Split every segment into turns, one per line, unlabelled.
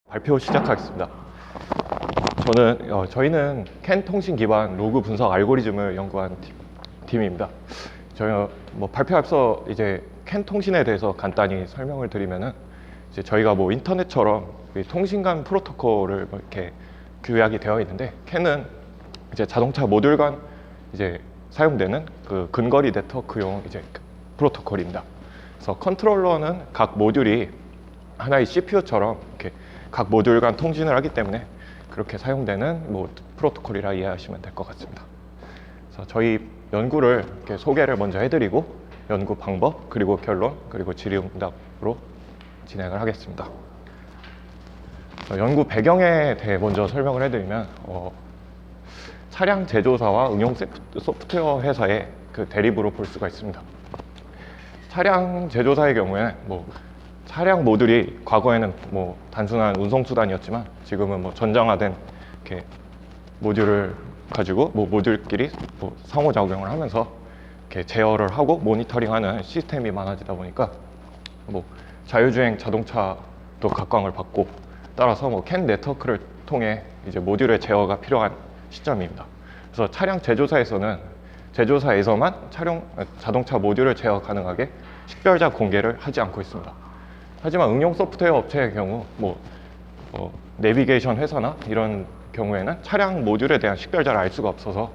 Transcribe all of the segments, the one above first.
발표 시작하겠습니다. 저희는 캔 통신 기반 로그 분석 알고리즘을 연구한 팀입니다. 저희 발표 앞서 이제 캔 통신에 대해서 간단히 설명을 드리면은 이제 저희가 인터넷처럼 통신 간 프로토콜을 이렇게 규약이 되어 있는데, 캔은 이제 자동차 모듈 간 이제 사용되는 그 근거리 네트워크용 이제 프로토콜입니다. 그래서 컨트롤러는 각 모듈이 하나의 CPU처럼 이렇게 각 모듈 간 통신을 하기 때문에 그렇게 사용되는 프로토콜이라 이해하시면 될 것 같습니다. 그래서 저희 연구를 이렇게 소개를 먼저 해드리고 연구 방법, 그리고 결론, 그리고 질의응답으로 진행을 하겠습니다. 연구 배경에 대해 먼저 설명을 해드리면 차량 제조사와 응용 소프트웨어 회사의 그 대립으로 볼 수가 있습니다. 차량 제조사의 경우에는 차량 모듈이 과거에는 단순한 운송 수단이었지만 지금은 전장화된 이렇게 모듈을 가지고 모듈끼리 상호작용을 하면서 이렇게 제어를 하고 모니터링하는 시스템이 많아지다 보니까 자율주행 자동차도 각광을 받고, 따라서 캔 네트워크를 통해 이제 모듈의 제어가 필요한 시점입니다. 그래서 차량 제조사에서만 자동차 모듈을 제어 가능하게 식별자 공개를 하지 않고 있습니다. 하지만 응용 소프트웨어 업체의 경우 내비게이션 회사나 이런 경우에는 차량 모듈에 대한 식별자를 알 수가 없어서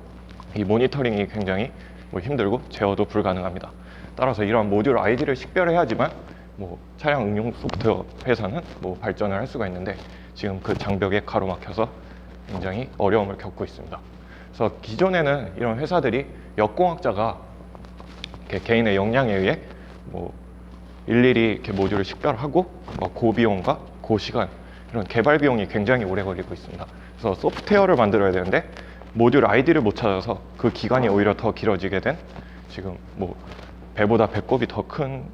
이 모니터링이 굉장히 힘들고 제어도 불가능합니다. 따라서 이러한 모듈 아이디를 식별해야지만 차량 응용 소프트웨어 회사는 발전을 할 수가 있는데, 지금 그 장벽에 가로막혀서 굉장히 어려움을 겪고 있습니다. 그래서 기존에는 이런 회사들이 역공학자가 개인의 역량에 의해 일일이 이렇게 모듈을 식별하고 고비용과 고시간, 이런 개발 비용이 굉장히 오래 걸리고 있습니다. 그래서 소프트웨어를 만들어야 되는데 모듈 아이디를 못 찾아서 그 기간이 오히려 더 길어지게 된, 지금 배보다 배꼽이 더 큰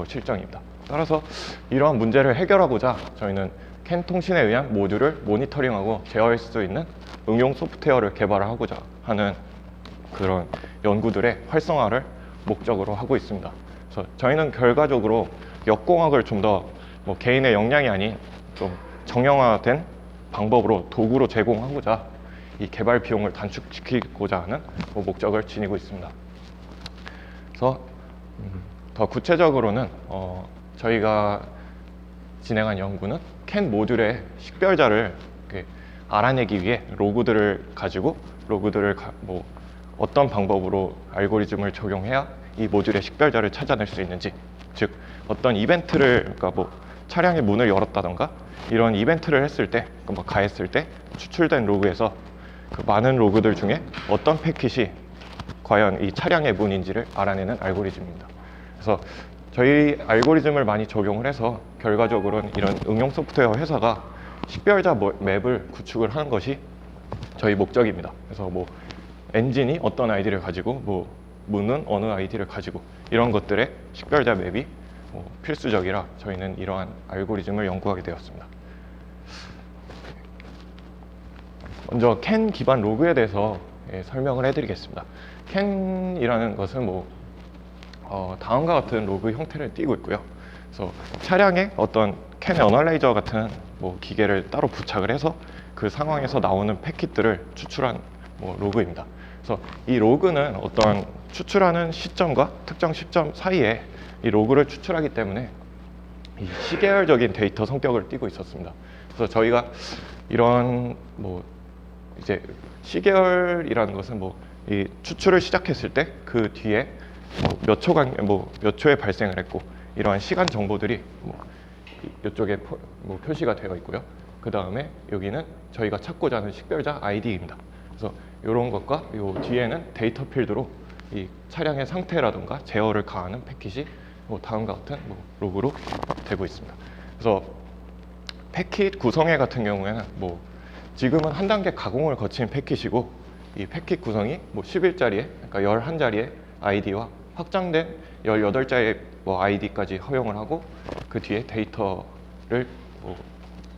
실정입니다. 따라서 이러한 문제를 해결하고자 저희는 캔 통신에 의한 모듈을 모니터링하고 제어할 수 있는 응용 소프트웨어를 개발하고자 하는 그런 연구들의 활성화를 목적으로 하고 있습니다. 그래서 저희는 결과적으로 역공학을 좀 더 개인의 역량이 아닌 좀 정형화된 방법으로 도구로 제공하고자 이 개발 비용을 단축시키고자 하는 목적을 지니고 있습니다. 그래서 더 구체적으로는 저희가 진행한 연구는 캔 모듈의 식별자를 알아내기 위해 로그들을 가지고 어떤 방법으로 알고리즘을 적용해야 이 모듈의 식별자를 찾아낼 수 있는지, 즉 어떤 이벤트를 차량의 문을 열었다던가 이런 이벤트를 했을 때, 가했을 때 추출된 로그에서 그 많은 로그들 중에 어떤 패킷이 과연 이 차량의 문인지를 알아내는 알고리즘입니다. 그래서 저희 알고리즘을 많이 적용을 해서 결과적으로는 이런 응용 소프트웨어 회사가 식별자 맵을 구축을 하는 것이 저희 목적입니다. 그래서 엔진이 어떤 아이디를 가지고 문은 어느 아이디를 가지고, 이런 것들의 식별자 맵이 필수적이라 저희는 이러한 알고리즘을 연구하게 되었습니다. 먼저 캔 기반 로그에 대해서 설명을 해드리겠습니다. 캔이라는 것은 다음과 같은 로그 형태를 띠고 있고요. 그래서 차량에 어떤 캔 어널라이저 같은 기계를 따로 부착을 해서 그 상황에서 나오는 패킷들을 추출한 로그입니다. 그래서 이 로그는 어떤 추출하는 시점과 특정 시점 사이에 이 로그를 추출하기 때문에 이 시계열적인 데이터 성격을 띠고 있었습니다. 그래서 저희가 이런 이제 시계열이라는 것은 이 추출을 시작했을 때 그 뒤에 몇 초에 발생을 했고, 이러한 시간 정보들이 이쪽에 표시가 되어 있고요. 그 다음에 여기는 저희가 찾고자 하는 식별자 아이디입니다. 그래서 이런 것과 이 뒤에는 데이터 필드로 이 차량의 상태라든가 제어를 가하는 패킷이 다음과 같은 로그로 되고 있습니다. 그래서 패킷 구성애 같은 경우에는 지금은 한 단계 가공을 거친 패킷이고, 이 패킷 구성이 11자리에, 그러니까 11자리의 아이디와 확장된 18자리의 아이디까지 허용을 하고, 그 뒤에 데이터를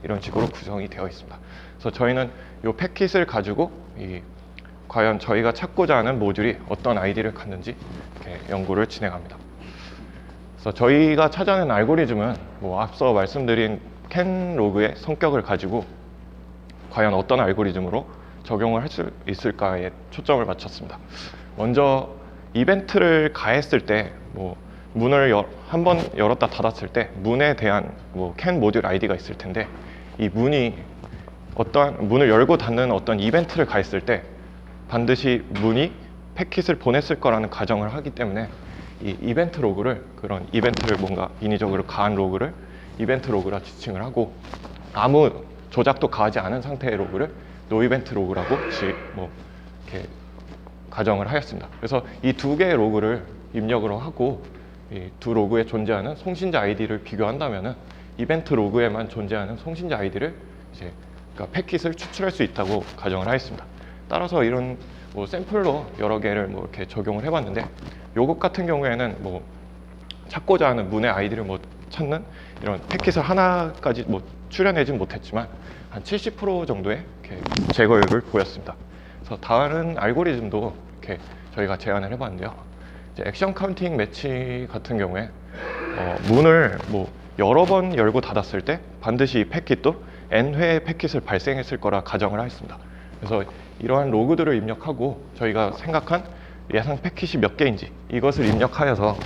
이런 식으로 구성이 되어 있습니다. 그래서 저희는 이 패킷을 가지고 과연 저희가 찾고자 하는 모듈이 어떤 아이디를 갖는지 이렇게 연구를 진행합니다. 그래서 저희가 찾아낸 알고리즘은 앞서 말씀드린 캔 로그의 성격을 가지고 과연 어떤 알고리즘으로 적용을 할 수 있을까에 초점을 맞췄습니다. 먼저 이벤트를 가했을 때 문을 한 번 열었다 닫았을 때 문에 대한 캔 모듈 아이디가 있을 텐데, 이 어떠한 문을 열고 닫는 어떤 이벤트를 가했을 때 반드시 문이 패킷을 보냈을 거라는 가정을 하기 때문에 이 이벤트 로그를, 그런 이벤트를 뭔가 인위적으로 가한 로그를 이벤트 로그라 지칭을 하고, 아무 조작도 가하지 않은 상태의 로그를 노 이벤트 로그라고 이렇게 가정을 하였습니다. 그래서 이 두 개의 로그를 입력으로 하고 이 두 로그에 존재하는 송신자 아이디를 비교한다면은 이벤트 로그에만 존재하는 송신자 아이디를 그러니까 패킷을 추출할 수 있다고 가정을 하였습니다. 따라서 이런 샘플로 여러 개를 이렇게 적용을 해봤는데, 요것 같은 경우에는 찾고자 하는 문의 아이디를 찾는 이런 패킷을 하나까지 추려내진 못했지만 한 70% 정도의 이렇게 제거율을 보였습니다. 그래서 다른 알고리즘도 이렇게 저희가 제안을 해봤는데요. 이제 액션 카운팅 매치 같은 경우에 문을 여러 번 열고 닫았을 때 반드시 이 패킷도 n회의 패킷을 발생했을 거라 가정을 하였습니다. 그래서 이러한 로그들을 입력하고 저희가 생각한 예상 패킷이 몇 개인지 이것을 입력하여서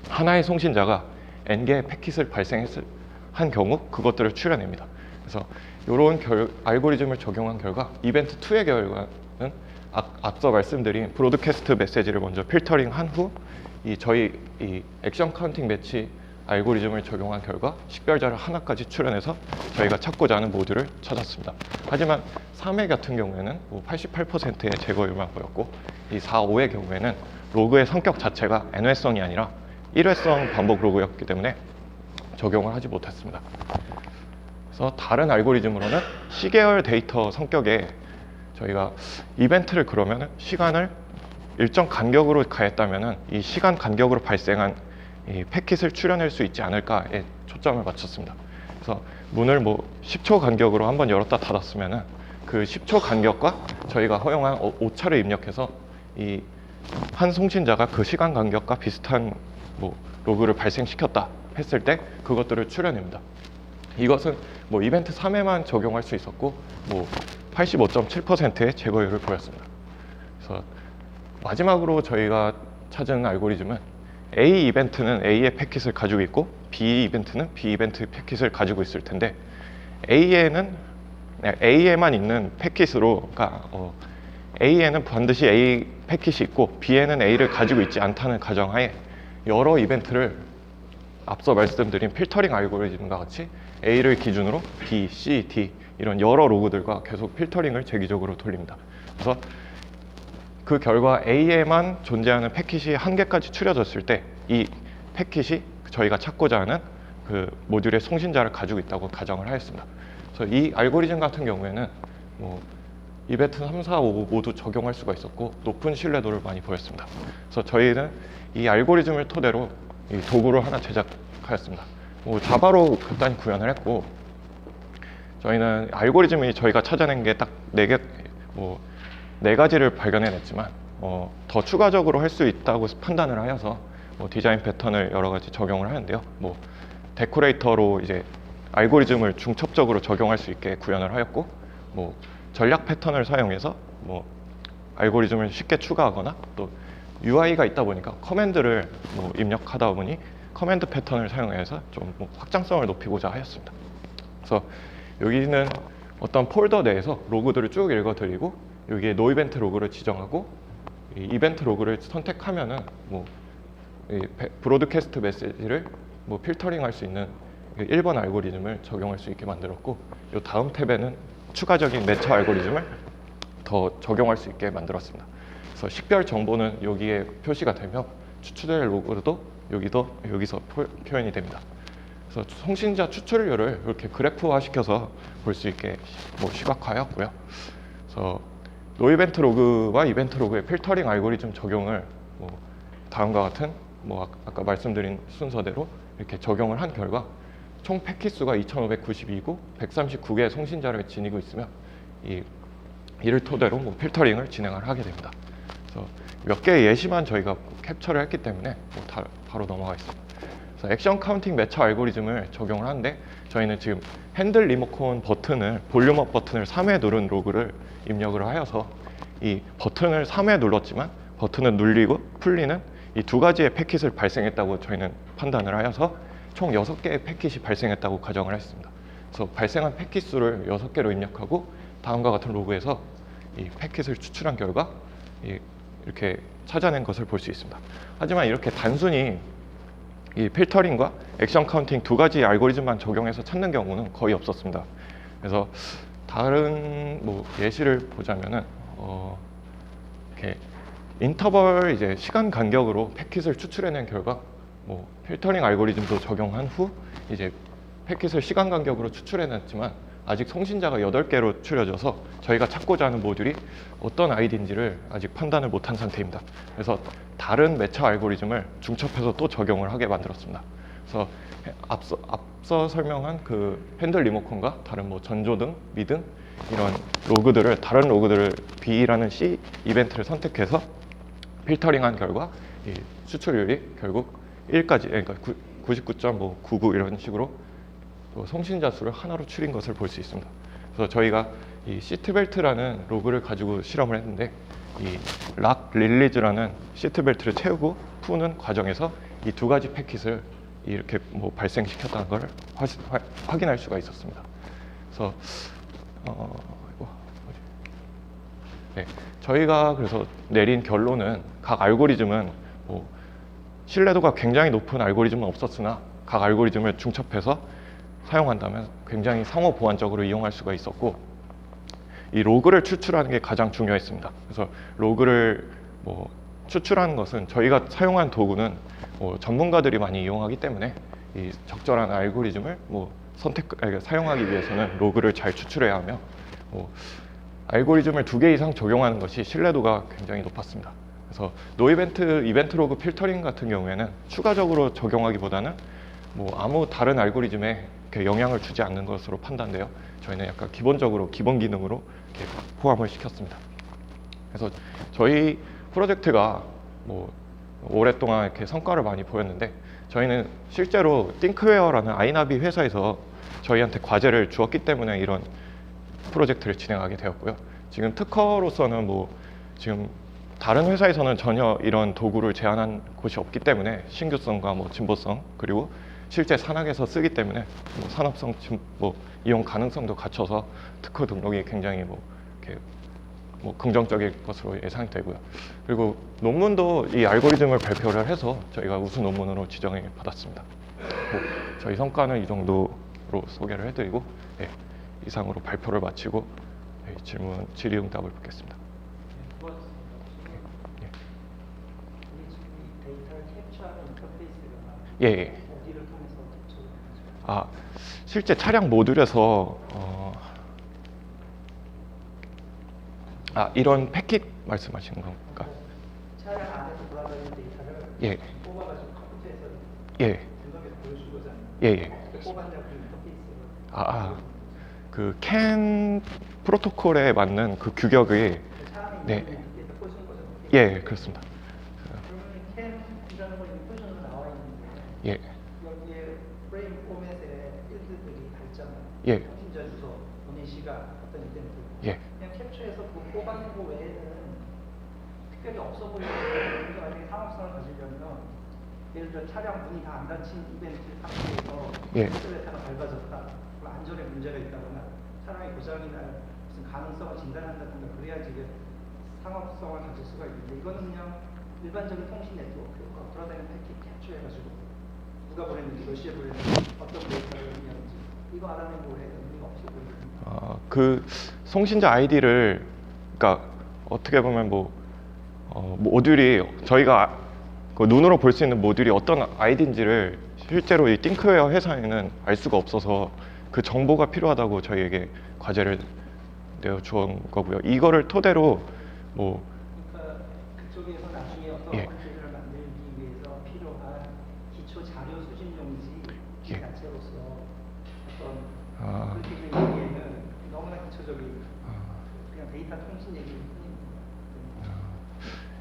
하나의 송신자가 n개의 패킷을 발생한 경우 그것들을 추려냅니다. 그래서 이런 알고리즘을 적용한 결과 이벤트 2의 결과는 앞서 말씀드린 브로드캐스트 메시지를 먼저 필터링한 후 저희 액션 카운팅 매치 알고리즘을 적용한 결과 식별자를 하나까지 추려내서 저희가 찾고자 하는 모듈을 찾았습니다. 하지만 3회 같은 경우에는 88%의 제거율만 보였고, 이 4, 5의 경우에는 로그의 성격 자체가 n회성이 아니라 1회성 반복 로그였기 때문에 적용을 하지 못했습니다. 그래서 다른 알고리즘으로는 C계열 데이터 성격에 저희가 이벤트를 그러면 시간을 일정 간격으로 가했다면 이 시간 간격으로 발생한 이 패킷을 추려낼 수 있지 않을까에 초점을 맞췄습니다. 그래서 문을 10초 간격으로 한번 열었다 닫았으면 그 10초 간격과 저희가 허용한 오차를 입력해서 이 한 송신자가 그 시간 간격과 비슷한 로그를 발생시켰다 했을 때 그것들을 추려냅니다. 이것은 이벤트 3회만 적용할 수 있었고 85.7%의 제거율을 보였습니다. 그래서 마지막으로 저희가 찾은 알고리즘은 A 이벤트는 A의 패킷을 가지고 있고 B 이벤트는 B 이벤트 패킷을 가지고 있을 텐데, A에만 있는 패킷으로, 그러니까 A에는 반드시 A 패킷이 있고 B에는 A를 가지고 있지 않다는 가정하에 여러 이벤트를 앞서 말씀드린 필터링 알고리즘과 같이 A를 기준으로 B, C, D 이런 여러 로그들과 계속 필터링을 재기적으로 돌립니다. 그래서 그 결과 A에만 존재하는 패킷이 한 개까지 추려졌을 때 이 패킷이 저희가 찾고자 하는 그 모듈의 송신자를 가지고 있다고 가정을 하였습니다. 그래서 이 알고리즘 같은 경우에는 이벤트 3, 4, 5 모두 적용할 수가 있었고 높은 신뢰도를 많이 보였습니다. 그래서 저희는 이 알고리즘을 토대로 이 도구를 하나 제작하였습니다. 자바로 간단히 구현을 했고, 저희는 알고리즘이 저희가 찾아낸 게 딱 네 가지를 발견해냈지만 더 추가적으로 할 수 있다고 판단을 하여서 디자인 패턴을 여러 가지 적용을 하는데요. 데코레이터로 이제 알고리즘을 중첩적으로 적용할 수 있게 구현을 하였고, 전략 패턴을 사용해서 알고리즘을 쉽게 추가하거나, 또 UI가 있다 보니까 커맨드를 입력하다 보니 커맨드 패턴을 사용해서 좀 확장성을 높이고자 하였습니다. 그래서 여기는 어떤 폴더 내에서 로그들을 쭉 읽어드리고 여기에 노 이벤트 로그를 지정하고 이 이벤트 로그를 선택하면은 브로드캐스트 메시지를 필터링 할 수 있는 1번 알고리즘을 적용할 수 있게 만들었고, 이 다음 탭에는 추가적인 매처 알고리즘을 더 적용할 수 있게 만들었습니다. 그래서 식별 정보는 여기에 표시가 되며 추출될 로그도 여기서 표현이 됩니다. 그래서 송신자 추출률을 이렇게 그래프화 시켜서 볼 수 있게 시각화하였고요. 그래서 노 이벤트 로그와 이벤트 로그의 필터링 알고리즘 적용을 다음과 같은 아까 말씀드린 순서대로 이렇게 적용을 한 결과 총 패킷 수가 2,592고 139개의 송신자를 지니고 있으며 이를 토대로 필터링을 진행을 하게 됩니다. 그래서 몇 개의 예시만 저희가 캡처를 했기 때문에 바로 넘어가겠습니다. 그래서 액션 카운팅 매처 알고리즘을 적용을 하는데 저희는 지금 핸들 리모컨 버튼을 볼륨업 버튼을 3회 누른 로그를 입력을 하여서 이 버튼을 3회 눌렀지만 버튼을 눌리고 풀리는 이 두 가지의 패킷을 발생했다고 저희는 판단을 하여서 총 6개의 패킷이 발생했다고 가정을 했습니다. 그래서 발생한 패킷 수를 6개로 입력하고 다음과 같은 로그에서 이 패킷을 추출한 결과 이렇게 찾아낸 것을 볼 수 있습니다. 하지만 이렇게 단순히 이 필터링과 액션 카운팅 두 가지 알고리즘만 적용해서 찾는 경우는 거의 없었습니다. 그래서 다른 뭐 예시를 보자면은 이렇게 인터벌 이제 시간 간격으로 패킷을 추출해낸 결과 뭐 필터링 알고리즘도 적용한 후 이제 패킷을 시간 간격으로 추출해냈지만 아직 송신자가 8개로 추려져서 저희가 찾고자 하는 모듈이 어떤 아이디인지를 아직 판단을 못한 상태입니다. 그래서 다른 매처 알고리즘을 중첩해서 또 적용을 하게 만들었습니다. 그래서 앞서 설명한 그 핸들 리모컨과 다른 뭐 전조등, 미등 이런 로그들을 다른 로그들을 B라는 C 이벤트를 선택해서 필터링한 결과 이 수출률이 결국 1까지 그러니까 99.99 이런 식으로 송신자 수를 하나로 줄인 것을 볼 수 있습니다. 그래서 저희가 이 시트벨트라는 로그를 가지고 실험을 했는데 이 락 릴리즈라는 시트벨트를 채우고 푸는 과정에서 이 두 가지 패킷을 이렇게 뭐 발생시켰다는 걸 확인할 수가 있었습니다. 그래서 네, 저희가 그래서 내린 결론은 각 알고리즘은 뭐 신뢰도가 굉장히 높은 알고리즘은 없었으나 각 알고리즘을 중첩해서 사용한다면 굉장히 상호 보완적으로 이용할 수가 있었고 이 로그를 추출하는 게 가장 중요했습니다. 그래서 로그를 뭐 추출하는 것은 저희가 사용한 도구는 뭐 전문가들이 많이 이용하기 때문에 이 적절한 알고리즘을 뭐 사용하기 위해서는 로그를 잘 추출해야 하며 뭐 알고리즘을 2개 이상 적용하는 것이 신뢰도가 굉장히 높았습니다. 그래서 이벤트 로그 필터링 같은 경우에는 추가적으로 적용하기보다는 뭐 아무 다른 알고리즘에 이렇게 영향을 주지 않는 것으로 판단돼요. 저희는 약간 기본적으로 기본 기능으로 이렇게 포함을 시켰습니다. 그래서 저희 프로젝트가 뭐 오랫동안 이렇게 성과를 많이 보였는데 저희는 실제로 띵크웨어라는 아이나비 회사에서 저희한테 과제를 주었기 때문에 이런 프로젝트를 진행하게 되었고요. 지금 특허로서는 뭐 지금 다른 회사에서는 전혀 이런 도구를 제한한 곳이 없기 때문에 신규성과 뭐 진보성 그리고 실제 산학에서 쓰기 때문에 뭐 산업성 뭐 이용 가능성도 갖춰서 특허 등록이 굉장히 뭐 이렇게 뭐 긍정적일 것으로 예상이 되고요. 그리고 논문도 이 알고리즘을 발표를 해서 저희가 우수 논문으로 지정을 받았습니다. 뭐 저희 성과는 이 정도로 소개를 해드리고 이상으로 발표를 마치고 질의응답을 받겠습니다.
데이터를 캡처하는 인터페이스가
예.
어디를 통해서 캡처를 하죠?
아, 실제 차량 모듈에서 이런 패킷 말씀하시는 건가?
차량 안에서 돌아다니는 데이터를
예.
뽑아가지고 컴퓨터에서
예.
분석해서 보여준 거잖아요.
예.
뽑았냐 그 인터페이스를.
그 캔 프로토콜에 맞는 그 규격이 네.
데이터 꽂은 거잖아요.
예, 그렇습니다.
그러면 캠이라는 건 인포션으로 나와 있는데
예.
여기에 프레임 포맷에 필드들이 다 있잖아요.
예.
통신자 주소, 보낸 시간, 어떤 이벤트.
예.
그냥 캡처해서 그 뽑아낸 거 외에는 특별히 없어 보이는데 우리가 만약에 상업성을 가지려면 예를 들어 차량 문이 다 안 닫힌 이벤트 상태에서
예.
에스컬레이터가 밟아졌다. 안전에 문제가 있다거나 차량의 고장이 날 무슨 가능성을 진단한다든가 그래야 지금 상업성을 가질 수가 있는데 이거는 그냥 일반적인 통신 네트워크 돌아다니는 패킷 캡처해가지고 누가 보냈는지 몇 시에 보냈는지 어떤 데이터를 의미하는지 이거 알아낸 거에 의미가 없어 보이거든요.
그 송신자 아이디를 그러니까 어떻게 보면 모듈이 저희가 그 눈으로 볼 수 있는 모듈이 어떤 아이디인지를 실제로 이 띵크웨어 회사에는 알 수가 없어서 그 정보가 필요하다고 저희에게 과제를 내어주은 거고요. 이거를 토대로
그러니까 그쪽에서 나중에 어떤
예.
컨텐츠를 만들기 위해서 필요한 기초 자료 수집용이지 이
예.
자체로서 어떤 그렇게 얘기에는 너무나 기초적인 그냥 데이터 통신 얘기일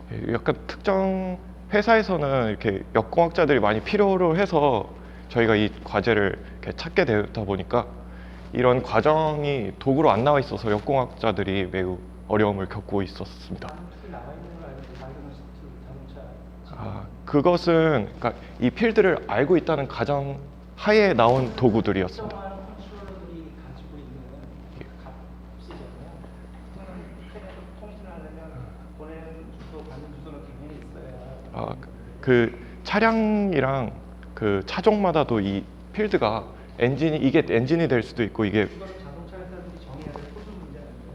뿐입니다.
약간 특정 회사에서는 이렇게 역공학자들이 많이 필요로 해서 저희가 이 과제를 이렇게 찾게 되다 보니까 이런 과정이 도구로 안 나와 있어서 역공학자들이 매우 어려움을 겪고 있었습니다.
특히 나와 있는 걸 알고 다이그노스틱 자동차
아, 그것은 그러니까 이 필드를 알고 있다는 가정 하에 나온 도구들이었습니다.
특정한 컨트롤러들이 가지고 있는 값이잖아요. 그거는 캔에서 통신하려면 보내는 주소, 받는 주소는 당연히 있어야.
아, 그 차량이랑 그 차종마다도 이 필드가 이게 엔진이 될 수도 있고 이게
그거는 자동차 회사들이 정해야 될 표준 문제 아니에요?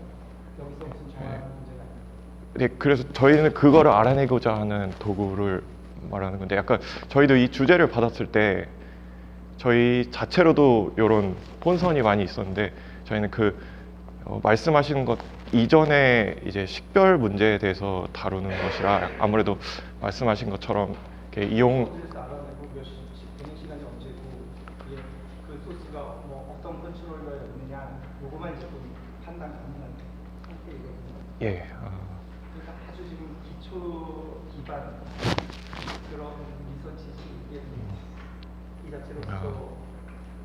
여기서 무슨 정하는 문제가 아니에요.
네, 그래서 저희는 그거를 알아내고자 하는 도구를 말하는 건데 약간 저희도 이 주제를 받았을 때 저희 자체로도 이런 본선이 많이 있었는데 저희는 말씀하신 것 이전에 이제 식별 문제에 대해서 다루는 것이라 아무래도 말씀하신 것처럼 이렇게 이용
어디서 알아내고 몇 되는 시간이 언제고 이게 그 소스가 뭐 어떤 컨트롤러에 있느냐 요거만 지금 판단 가능한 상태이거든요.
예,
그러니까 아주 지금 기초 기반 그런 리서치지 이게 이 자체로서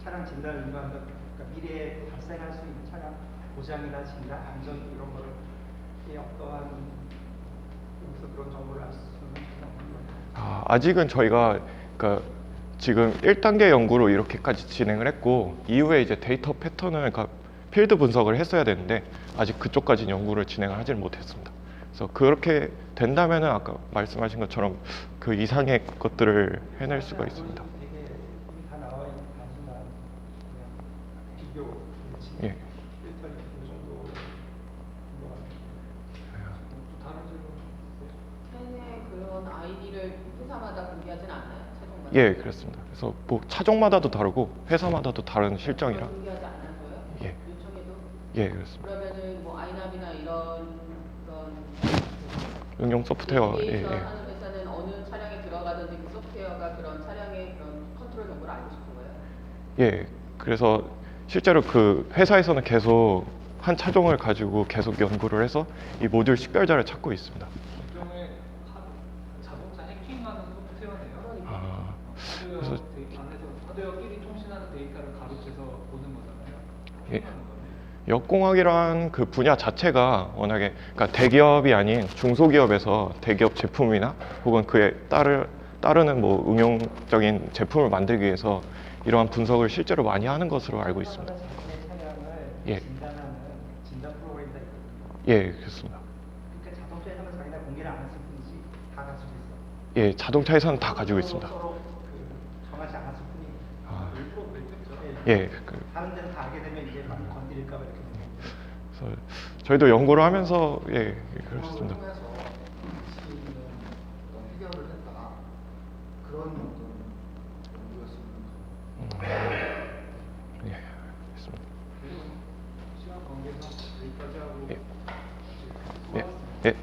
차량 진단을 인도한다. 그러니까 미래에 발생할 수 있는 차량 보장이나 진단, 안전 이런 거를 어떠한 여기서 그런 정보를 알 수는 없는 거예요.
아직은 저희가 그러니까 지금 1단계 연구로 이렇게까지 진행을 했고 이후에 이제 데이터 패턴을 그러니까 필드 분석을 했어야 되는데 아직 그쪽까지 연구를 진행을 하지는 못했습니다. 그래서 그렇게 된다면은 아까 말씀하신 것처럼 그 이상의 것들을 해낼 수가 있습니다.
되게 이미 다 나와 있는 단순한 그냥 비교,
예.
필터링 이 정도 뭐 다른 질문
캔의 그런 아이디를 회사마다 공개하진 않아요? 최종마다?
예, 그렇습니다. 그래서 뭐 차종마다도 다르고 회사마다도 다른 실정이라.
공개하지 않아서요?
예.
요청해도?
예, 그렇습니다.
그러면은 뭐 아이나비나 이런
응용 소프트웨어. 예,
내비게이션
예.
하는 회사는 어느 차량에 들어가든지 그 소프트웨어가 그런 차량의 그런 컨트롤 정보를 알고 싶은 거예요?
예, 그래서 실제로 그 회사에서는 계속 한 차종을 가지고 계속 연구를 해서 이 모듈 식별자를 찾고 있습니다.
일종의 자동차 해킹하는 소프트웨어네요.
아,
하드웨어 안에서 하드웨어끼리 통신하는 데이터를 가로채서 보는 거잖아요.
예.
해킹하는 거네.
역공학이란 그 분야 자체가 워낙에 그러니까 대기업이 아닌 중소기업에서 대기업 제품이나 혹은 그에 따르는 뭐 응용적인 제품을 만들기 위해서 이러한 분석을 실제로 많이 하는 것으로 알고 있습니다.
자신의 차량을
예.
진단하는 진단 프로그램이 다 있거든요.
예, 그렇습니다.
그러니까 자동차에서는 자기가 공개를 안 했을 뿐이지 다 가지고 있어.
예, 자동차에서는 다 가지고 있습니다.
서로 정하지 않았을 뿐이에요.
아,
일부러 그랬겠죠.
예,
다른 데는 다 알게 되면 이제 많이 건드릴까 봐 이렇게 되는 거예요.
그래서 저희도 연구를 하면서 예, 그렇습니다.
통해서 가치 있는 어떤 해결을 했다. 그런 어떤 연구였으면
예, 알겠습니다.
시간 관계상 여기까지 하고
예.
수고하셨습니다.
예, 예.